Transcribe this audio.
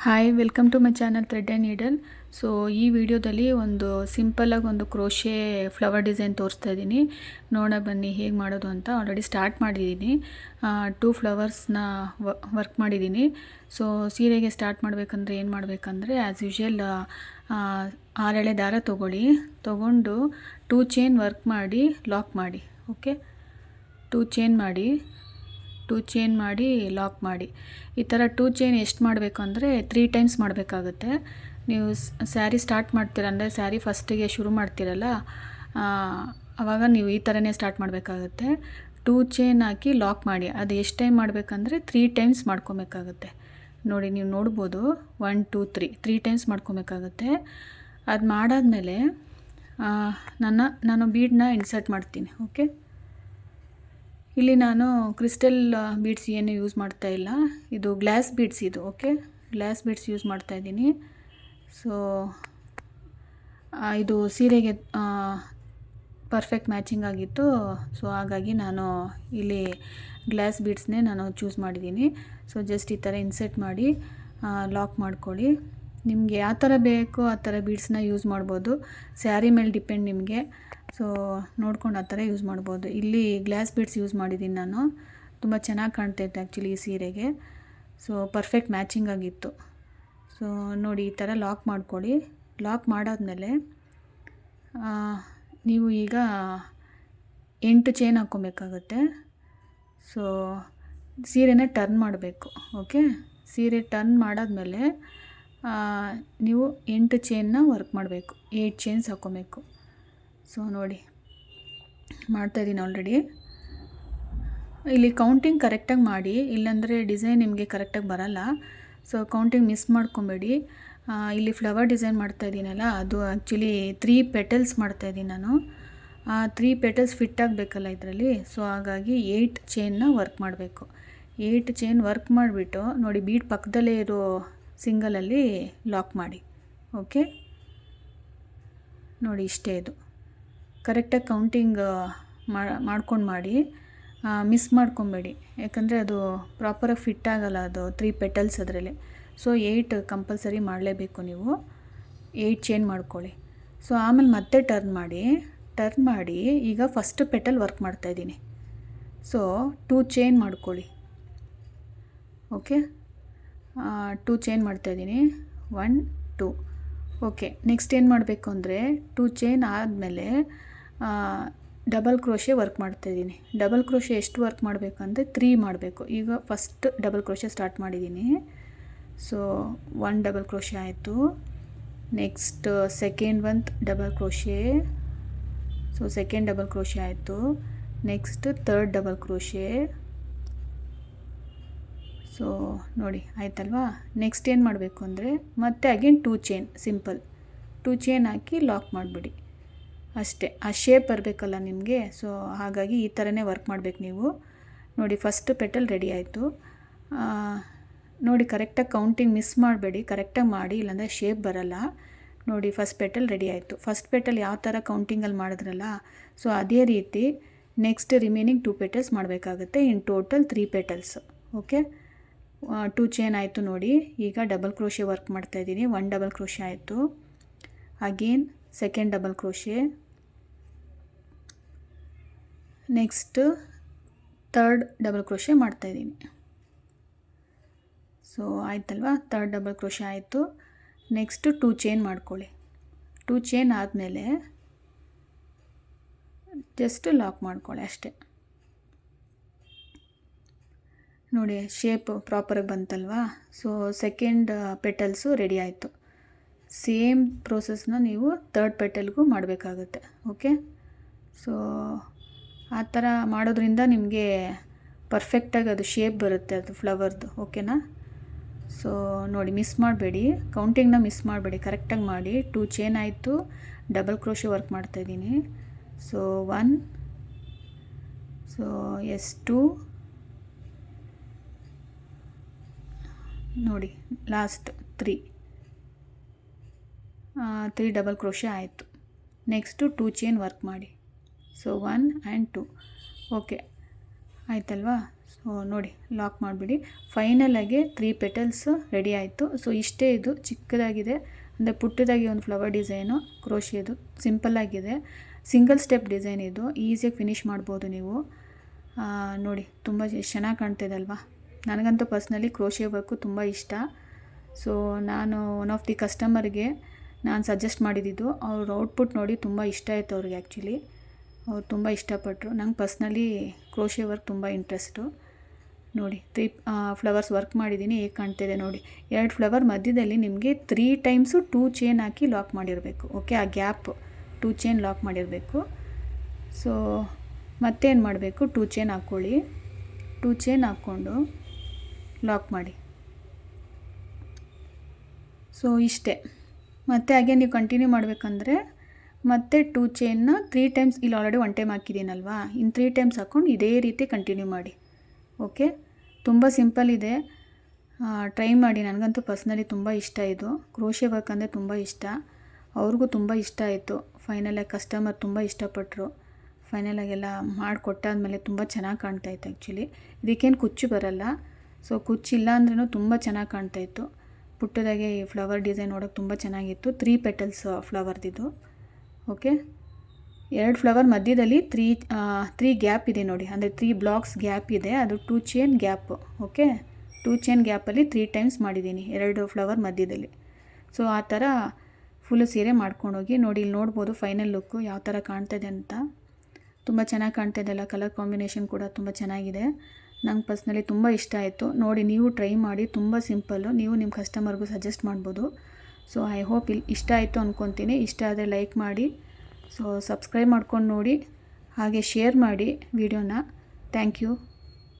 Hi, welcome to my channel thread and needle. So ಈ ವಿಡಿಯೋದಲ್ಲಿ ಒಂದು ಸಿಂಪಲ್ಲಾಗಿ ಒಂದು ಕ್ರೋಶೆ ಫ್ಲವರ್ ಡಿಸೈನ್ ತೋರಿಸ್ತಾ ಇದ್ದೀನಿ. ನೋಡೋಣ ಬನ್ನಿ ಹೇಗೆ ಮಾಡೋದು ಅಂತ. ಆಲ್ರೆಡಿ ಸ್ಟಾರ್ಟ್ ಮಾಡಿದ್ದೀನಿ. 2 ಫ್ಲವರ್ಸ್ನ ವರ್ಕ್ ಮಾಡಿದ್ದೀನಿ. ಸೊ ಸೀರೆಗೆ ಸ್ಟಾರ್ಟ್ ಮಾಡಬೇಕಂದ್ರೆ ಏನು ಮಾಡಬೇಕಂದ್ರೆ ಆ್ಯಸ್ ಯೂಶ್ವಲ್ 6 ಎಳೆ ದಾರ ತೊಗೊಂಡು 2 ಚೈನ್ ವರ್ಕ್ ಮಾಡಿ ಲಾಕ್ ಮಾಡಿ. ಓಕೆ, 2 ಚೈನ್ ಮಾಡಿ ಲಾಕ್ ಮಾಡಿ. ಈ ಥರ 2 ಚೈನ್ ಎಷ್ಟು ಮಾಡಬೇಕು ಅಂದರೆ 3 ಟೈಮ್ಸ್ ಮಾಡಬೇಕಾಗುತ್ತೆ. ನೀವು ಸ್ಯಾರಿ ಸ್ಟಾರ್ಟ್ ಮಾಡ್ತೀರ ಅಂದರೆ ಸ್ಯಾರಿ ಫಸ್ಟಿಗೆ ಶುರು ಮಾಡ್ತೀರಲ್ಲ, ಆವಾಗ ನೀವು ಈ ಥರನೇ ಸ್ಟಾರ್ಟ್ ಮಾಡಬೇಕಾಗುತ್ತೆ. 2 ಚೈನ್ ಹಾಕಿ ಲಾಕ್ ಮಾಡಿ. ಅದು ಎಷ್ಟು ಟೈಮ್ ಮಾಡಬೇಕಂದ್ರೆ 3 ಟೈಮ್ಸ್ ಮಾಡ್ಕೊಬೇಕಾಗುತ್ತೆ. ನೋಡಿ, ನೀವು ನೋಡ್ಬೋದು 1 2 3 ಟೈಮ್ಸ್ ಮಾಡ್ಕೊಬೇಕಾಗುತ್ತೆ. ಅದು ಮಾಡಾದಮೇಲೆ ನಾನು ಬೀಡನ್ನ ಇನ್ಸರ್ಟ್ ಮಾಡ್ತೀನಿ. ಓಕೆ, ಇಲ್ಲಿ ನಾನು ಕ್ರಿಸ್ಟಲ್ ಬೀಡ್ಸ್ ಏನು ಯೂಸ್ ಮಾಡ್ತಾ ಇಲ್ಲ, ಇದು ಗ್ಲಾಸ್ ಬೀಡ್ಸ್ ಇದು. ಓಕೆ, ಗ್ಲಾಸ್ ಬೀಡ್ಸ್ ಯೂಸ್ ಮಾಡ್ತಾ ಇದ್ದೀನಿ. ಸೊ ಇದು ಸೀರೆಗೆ ಪರ್ಫೆಕ್ಟ್ ಮ್ಯಾಚಿಂಗ್ ಆಗಿತ್ತು. ಸೊ ಹಾಗಾಗಿ ನಾನು ಇಲ್ಲಿ ಗ್ಲಾಸ್ ಬೀಡ್ಸ್ನೇ ನಾನು ಚೂಸ್ ಮಾಡಿದ್ದೀನಿ. ಸೊ ಜಸ್ಟ್ ಈ ಥರ ಇನ್ಸೆಟ್ ಮಾಡಿ ಲಾಕ್ ಮಾಡ್ಕೊಳ್ಳಿ. ನಿಮಗೆ ಯಾವ ಥರ ಬೇಕೋ ಆ ಥರ ಬೀಡ್ಸ್ನ ಯೂಸ್ ಮಾಡ್ಬೋದು. ಸ್ಯಾರಿ ಮೇಲೆ ಡಿಪೆಂಡ್ ನಿಮಗೆ. ಸೊ ನೋಡ್ಕೊಂಡು ಆ ಥರ ಯೂಸ್ ಮಾಡ್ಬೋದು. ಇಲ್ಲಿ ಗ್ಲಾಸ್ ಬೀಡ್ಸ್ ಯೂಸ್ ಮಾಡಿದ್ದೀನಿ ನಾನು. ತುಂಬ ಚೆನ್ನಾಗಿ ಕಾಣ್ತೈತೆ ಆ್ಯಕ್ಚುಲಿ ಈ ಸೀರೆಗೆ. ಸೊ ಪರ್ಫೆಕ್ಟ್ ಮ್ಯಾಚಿಂಗ್ ಆಗಿತ್ತು. ಸೊ ನೋಡಿ, ಈ ಥರ ಲಾಕ್ ಮಾಡ್ಕೊಳ್ಳಿ. ಲಾಕ್ ಮಾಡಾದ್ಮೇಲೆ ನೀವು ಈಗ 8 ಚೈನ್ ಹಾಕ್ಕೊಬೇಕಾಗತ್ತೆ. ಸೊ ಸೀರೆನ ಟರ್ನ್ ಮಾಡಬೇಕು. ಓಕೆ, ಸೀರೆ ಟರ್ನ್ ಮಾಡಾದ್ಮೇಲೆ ನೀವು 8 ಚೈನ್ನ ವರ್ಕ್ ಮಾಡಬೇಕು. 8 ಚೈನ್ಸ್ ಹಾಕ್ಕೊಬೇಕು. ಸೊ ನೋಡಿ, ಮಾಡ್ತಾಯಿದ್ದೀನಿ ಆಲ್ರೆಡಿ. ಇಲ್ಲಿ ಕೌಂಟಿಂಗ್ ಕರೆಕ್ಟಾಗಿ ಮಾಡಿ, ಇಲ್ಲಾಂದರೆ ಡಿಸೈನ್ ನಿಮಗೆ ಕರೆಕ್ಟಾಗಿ ಬರಲ್ಲ. ಸೊ ಕೌಂಟಿಂಗ್ ಮಿಸ್ ಮಾಡ್ಕೊಬೇಡಿ. ಇಲ್ಲಿ ಫ್ಲವರ್ ಡಿಸೈನ್ ಮಾಡ್ತಾಯಿದ್ದೀನಲ್ಲ, ಅದು ಆ್ಯಕ್ಚುಲಿ 3 ಪೆಟಲ್ಸ್ ಮಾಡ್ತಾಯಿದ್ದೀನಿ ನಾನು. 3 ಪೆಟಲ್ಸ್ ಫಿಟ್ ಆಗಬೇಕಲ್ಲ ಇದರಲ್ಲಿ. ಸೊ ಹಾಗಾಗಿ 8 ಚೈನ್ನ ವರ್ಕ್ ಮಾಡಬೇಕು. 8 ಚೈನ್ ವರ್ಕ್ ಮಾಡಿಬಿಟ್ಟು ನೋಡಿ, ಬೀಡ್ ಪಕ್ಕದಲ್ಲೇ ಇರೋ ಸಿಂಗಲಲ್ಲಿ ಲಾಕ್ ಮಾಡಿ. ಓಕೆ, ನೋಡಿ ಇಷ್ಟೇ. ಇದು ಕರೆಕ್ಟಾಗಿ ಕೌಂಟಿಂಗ್ ಮಾಡ್ಕೊಂಡು ಮಾಡಿ, ಮಿಸ್ ಮಾಡ್ಕೊಬೇಡಿ. ಯಾಕಂದರೆ ಅದು ಪ್ರಾಪರಾಗಿ ಫಿಟ್ ಆಗಲ್ಲ, ಅದು 3 ಪೆಟಲ್ಸ್ ಅದರಲ್ಲಿ. ಸೊ 8 ಕಂಪಲ್ಸರಿ ಮಾಡಲೇಬೇಕು ನೀವು. 8 ಚೈನ್ ಮಾಡ್ಕೊಳ್ಳಿ. ಸೊ ಆಮೇಲೆ ಮತ್ತೆ ಟರ್ನ್ ಮಾಡಿ ಈಗ ಫಸ್ಟ್ ಪೆಟಲ್ ವರ್ಕ್ ಮಾಡ್ತಾಯಿದ್ದೀನಿ. ಸೊ 2 ಚೈನ್ ಮಾಡ್ಕೊಳ್ಳಿ. ಓಕೆ, 2 ಚೈನ್ ಮಾಡ್ತಾಯಿದ್ದೀನಿ. 1 2. ಓಕೆ, ನೆಕ್ಸ್ಟ್ ಏನು ಮಾಡಬೇಕು ಅಂದರೆ 2 ಚೈನ್ ಆದಮೇಲೆ ಡಬಲ್ ಕ್ರೋಶೆ ವರ್ಕ್ ಮಾಡ್ತಾಯಿದ್ದೀನಿ. ಡಬಲ್ ಕ್ರೋಶೆ ಎಷ್ಟು ವರ್ಕ್ ಮಾಡಬೇಕಂದ್ರೆ 3 ಮಾಡಬೇಕು. ಈಗ ಫಸ್ಟ್ ಡಬಲ್ ಕ್ರೋಶೆ ಸ್ಟಾರ್ಟ್ ಮಾಡಿದ್ದೀನಿ. ಸೊ 1 ಡಬಲ್ ಕ್ರೋಶೆ ಆಯಿತು. Next second 1 double crochet. So second double crochet ಆಯಿತು. Next third double crochet. So ನೋಡಿ ಆಯ್ತಲ್ವಾ. ನೆಕ್ಸ್ಟ್ ಏನು ಮಾಡಬೇಕು ಅಂದರೆ ಮತ್ತೆ ಅಗೇನ್ 2 ಚೈನ್, ಸಿಂಪಲ್ 2 ಚೈನ್ ಹಾಕಿ ಲಾಕ್ ಮಾಡಿಬಿಡಿ. ಅಷ್ಟೇ. ಆ ಶೇಪ್ ಬರಬೇಕಲ್ಲ ನಿಮಗೆ. ಸೊ ಹಾಗಾಗಿ ಈ ಥರನೇ ವರ್ಕ್ ಮಾಡಬೇಕು ನೀವು. ನೋಡಿ, ಫಸ್ಟ್ ಪೆಟಲ್ ರೆಡಿ ಆಯಿತು. ನೋಡಿ, ಕರೆಕ್ಟಾಗಿ ಕೌಂಟಿಂಗ್ ಮಿಸ್ ಮಾಡಬೇಡಿ, ಕರೆಕ್ಟಾಗಿ ಮಾಡಿ, ಇಲ್ಲಾಂದರೆ ಶೇಪ್ ಬರಲ್ಲ. ನೋಡಿ, ಫಸ್ಟ್ ಪೆಟಲ್ ರೆಡಿ ಆಯಿತು. ಫಸ್ಟ್ ಪೆಟಲ್ ಯಾವ ಥರ ಕೌಂಟಿಂಗಲ್ಲಿ ಮಾಡಿದ್ರಲ್ಲ, ಸೊ ಅದೇ ರೀತಿ ನೆಕ್ಸ್ಟ್ ರಿಮೈನಿಂಗ್ 2 ಪೆಟಲ್ಸ್ ಮಾಡಬೇಕಾಗುತ್ತೆ. In total 3 petals. Okay, 2 chain ಆಯಿತು. ನೋಡಿ, ಈಗ ಡಬಲ್ ಕ್ರೋಶೆ ವರ್ಕ್ ಮಾಡ್ತಾಯಿದ್ದೀನಿ. 1 ಡಬಲ್ ಕ್ರೋಶೆ ಆಯಿತು. Again second double crochet. Next third double crochet ಮಾಡ್ತಾಯಿದ್ದೀನಿ. ಸೊ ಆಯ್ತಲ್ವಾ, ಥರ್ಡ್ ಡಬಲ್ ಕ್ರೋಶೆ ಆಯಿತು. ನೆಕ್ಸ್ಟ್ 2 ಚೈನ್ ಮಾಡ್ಕೊಳ್ಳಿ. 2 ಚೈನ್ ಆದಮೇಲೆ ಜಸ್ಟ್ ಲಾಕ್ ಮಾಡ್ಕೊಳ್ಳಿ ಅಷ್ಟೇ. ನೋಡಿ, ಶೇಪ್ ಪ್ರಾಪರಾಗಿ ಬಂತಲ್ವಾ. ಸೊ ಸೆಕೆಂಡ್ ಪೆಟಲ್ಸು ರೆಡಿ ಆಯಿತು. ಸೇಮ್ ಪ್ರೋಸೆಸ್ನ ನೀವು ಥರ್ಡ್ ಪೆಟಲ್ಗೂ ಮಾಡಬೇಕಾಗುತ್ತೆ. ಓಕೆ, ಸೊ ಆ ಥರ ಮಾಡೋದ್ರಿಂದ ನಿಮಗೆ ಪರ್ಫೆಕ್ಟಾಗಿ ಅದು ಶೇಪ್ ಬರುತ್ತೆ, ಅದು ಫ್ಲವರ್ದು. ಓಕೆನಾ. ಸೊ ನೋಡಿ, ಮಿಸ್ ಮಾಡಬೇಡಿ, ಕೌಂಟಿಂಗ್ನ ಮಿಸ್ ಮಾಡಬೇಡಿ, ಕರೆಕ್ಟಾಗಿ ಮಾಡಿ. 2 ಚೈನ್ ಆಯಿತು. ಡಬಲ್ ಕ್ರೋಶೆ ವರ್ಕ್ ಮಾಡ್ತಾಯಿದ್ದೀನಿ. ಸೊ 1, ಸೊ ಎಸ್ 2. ನೋಡಿ, ಲಾಸ್ಟ್ 3 ಡಬಲ್ ಕ್ರೋಶೆ ಆಯಿತು. ನೆಕ್ಸ್ಟು 2 ಚೈನ್ ವರ್ಕ್ ಮಾಡಿ. So 1 and 2. ಓಕೆ ಆಯ್ತಲ್ವಾ. ಸೊ ನೋಡಿ ಲಾಕ್ ಮಾಡಿಬಿಡಿ. ಫೈನಲಾಗಿ 3 ಪೆಟಲ್ಸ್ ರೆಡಿ ಆಯಿತು. ಸೊ ಇಷ್ಟೇ, ಇದು ಚಿಕ್ಕದಾಗಿದೆ, ಅಂದರೆ ಪುಟ್ಟದಾಗಿ ಒಂದು ಫ್ಲವರ್ ಡಿಸೈನು ಕ್ರೋಶಿಯದು ಸಿಂಪಲ್ಲಾಗಿದೆ. ಸಿಂಗಲ್ ಸ್ಟೆಪ್ ಡಿಸೈನ್ ಇದು, ಈಸಿಯಾಗಿ ಫಿನಿಷ್ ಮಾಡ್ಬೋದು ನೀವು. ನೋಡಿ ತುಂಬ ಚೆನ್ನಾಗಿ ಕಾಣ್ತಿದೆ ಅಲ್ವಾ. ನನಗಂತೂ ಪರ್ಸ್ನಲಿ ಕ್ರೋಶಿಯಾ ವರ್ಕು ತುಂಬ ಇಷ್ಟ. ಸೊ ನಾನು ಒನ್ ಆಫ್ ದಿ ಕಸ್ಟಮರ್ಗೆ ನಾನು ಸಜೆಸ್ಟ್ ಮಾಡಿದ್ದು, ಅವ್ರ ಔಟ್ಪುಟ್ ನೋಡಿ ತುಂಬ ಇಷ್ಟ ಆಯಿತು ಅವ್ರಿಗೆ. ಆ್ಯಕ್ಚುಲಿ ಅವ್ರು ತುಂಬ ಇಷ್ಟಪಟ್ಟರು. ನಂಗೆ ಪರ್ಸ್ನಲಿ ಕ್ರೋಶಿಯಾ ವರ್ಕ್ ತುಂಬ ಇಂಟ್ರೆಸ್ಟು. ನೋಡಿ 3 ಫ್ಲವರ್ಸ್ ವರ್ಕ್ ಮಾಡಿದ್ದೀನಿ, ಹೇಗೆ ಕಾಣ್ತಿದೆ ನೋಡಿ. 2 ಫ್ಲವರ್ ಮಧ್ಯದಲ್ಲಿ ನಿಮಗೆ 3 ಟೈಮ್ಸು 2 ಚೈನ್ ಹಾಕಿ ಲಾಕ್ ಮಾಡಿರಬೇಕು. ಓಕೆ, ಆ ಗ್ಯಾಪ್ 2 ಚೈನ್ ಲಾಕ್ ಮಾಡಿರಬೇಕು. ಸೊ ಮತ್ತೇನು ಮಾಡಬೇಕು, 2 ಚೈನ್ ಹಾಕ್ಕೊಳ್ಳಿ. 2 ಚೈನ್ ಹಾಕ್ಕೊಂಡು ಲಾಕ್ ಮಾಡಿ. ಸೊ ಇಷ್ಟೇ. ಮತ್ತು ಹಾಗೆ ನೀವು ಕಂಟಿನ್ಯೂ ಮಾಡಬೇಕಂದ್ರೆ ಮತ್ತೆ 2 ಚೈನ್ನ 3 ಟೈಮ್ಸ್, ಇಲ್ಲಿ ಆಲ್ರೆಡಿ 1 ಟೈಮ್ ಹಾಕಿದ್ದೀನಲ್ವಾ, ಇನ್ನು 3 ಟೈಮ್ಸ್ ಹಾಕ್ಕೊಂಡು ಇದೇ ರೀತಿ ಕಂಟಿನ್ಯೂ ಮಾಡಿ. ಓಕೆ, ತುಂಬ ಸಿಂಪಲ್ ಇದೆ, ಟ್ರೈ ಮಾಡಿ. ನನಗಂತೂ ಪರ್ಸ್ನಲಿ ತುಂಬ ಇಷ್ಟ ಇದು. ಕ್ರೋಶಿಯಾ ವರ್ಕ್ ಅಂದರೆ ತುಂಬ ಇಷ್ಟ, ಅವ್ರಿಗೂ ತುಂಬ ಇಷ್ಟ ಆಯಿತು. ಫೈನಲಾಗಿ ಕಸ್ಟಮರ್ ತುಂಬ ಇಷ್ಟಪಟ್ಟರು. ಫೈನಲಾಗೆಲ್ಲ ಮಾಡಿಕೊಟ್ಟಾದ್ಮೇಲೆ ತುಂಬ ಚೆನ್ನಾಗಿ ಕಾಣ್ತಾಯಿತ್ತು. ಆ್ಯಕ್ಚುಲಿ ಇದಕ್ಕೇನು ಕುಚ್ಚು ಬರಲ್ಲ, ಸೊ ಕುಚ್ಚಿಲ್ಲ ಅಂದ್ರೂ ತುಂಬ ಚೆನ್ನಾಗಿ ಕಾಣ್ತಾಯಿತ್ತು. ಪುಟ್ಟದಾಗೆ ಈ ಫ್ಲವರ್ ಡಿಸೈನ್ ನೋಡೋಕೆ ತುಂಬ ಚೆನ್ನಾಗಿತ್ತು. 3 ಪೆಟಲ್ಸ್ ಫ್ಲವರ್ದಿದು. ಓಕೆ, 2 ಫ್ಲವರ್ ಮಧ್ಯದಲ್ಲಿ 3 ಗ್ಯಾಪ್ ಇದೆ ನೋಡಿ, ಅಂದರೆ 3 ಬ್ಲಾಕ್ಸ್ ಗ್ಯಾಪ್ ಇದೆ, ಅದು 2 ಚೈನ್ ಗ್ಯಾಪ್. ಓಕೆ, 2 ಚೈನ್ ಗ್ಯಾಪಲ್ಲಿ 3 ಟೈಮ್ಸ್ ಮಾಡಿದ್ದೀನಿ 2 ಫ್ಲವರ್ ಮಧ್ಯದಲ್ಲಿ. ಸೊ ಆ ಥರ ಫುಲ್ಲು ಸೀರೆ ಮಾಡ್ಕೊಂಡೋಗಿ ನೋಡಿ. ಇಲ್ಲಿ ನೋಡ್ಬೋದು ಫೈನಲ್ ಲುಕ್ಕು ಯಾವ ಥರ ಕಾಣ್ತಾಯಿದೆ ಅಂತ. ತುಂಬ ಚೆನ್ನಾಗಿ ಕಾಣ್ತಾಯಿದೆಲ್ಲ, ಕಲರ್ ಕಾಂಬಿನೇಷನ್ ಕೂಡ ತುಂಬ ಚೆನ್ನಾಗಿದೆ. ನಂಗೆ ಪರ್ಸ್ನಲಿ ತುಂಬ ಇಷ್ಟ ಆಯಿತು. ನೋಡಿ ನೀವು ಟ್ರೈ ಮಾಡಿ, ತುಂಬ ಸಿಂಪಲ್ಲು. ನೀವು ನಿಮ್ಮ ಕಸ್ಟಮರ್ಗೂ ಸಜೆಸ್ಟ್ ಮಾಡ್ಬೋದು. ಸೊ ಐ ಹೋಪ್ ಇಷ್ಟ ಆಯಿತು ಅಂದ್ಕೊತೀನಿ. ಇಷ್ಟ ಆದರೆ ಲೈಕ್ ಮಾಡಿ, ಸೊ ಸಬ್ಸ್ಕ್ರೈಬ್ ಮಾಡ್ಕೊಂಡು ನೋಡಿ, ಹಾಗೆ ಶೇರ್ ಮಾಡಿ ವಿಡಿಯೋನ. Thank you.